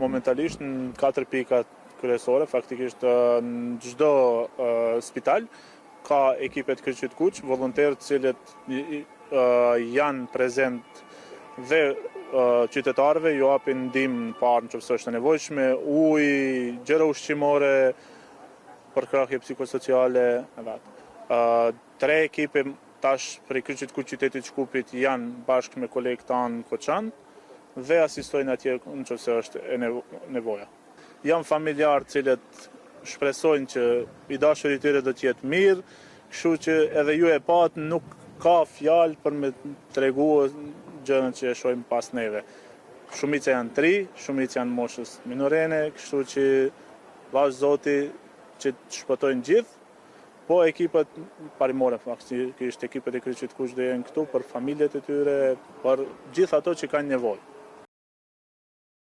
momentalisht në 4 pikat kryesore, faktikisht në çdo spital ka ekipet Kryqit Kuq, volonterë të cilët janë prezent dhe qytetarëve ju japin ndihmë parë nëse është e nevojshme, ujë, gjëra ushqimore, për krahje psikosociale e vetë. 3 ekipe tash për Kryqit Kuq qytetit Shkupit janë bashkë me kolegë tanë Koçan dhe asistojnë atje nëse është e nevoja. Janë familjarë cilët shpresojnë që i dashuri i tyre do të jetë mirë, kështu që edhe ju e patë nuk ka fjalë për me tregu gjërat që e shohim pas neve. Shumica janë 3, shumica janë moshës minorene, kështu që vash Zoti që të shpëtojnë gjithë, po ekipat parimore faktikisht ekipet e Kryqit Kuq do jenë këtu për familjet e tyre, për gjithë ato që kanë nevojë.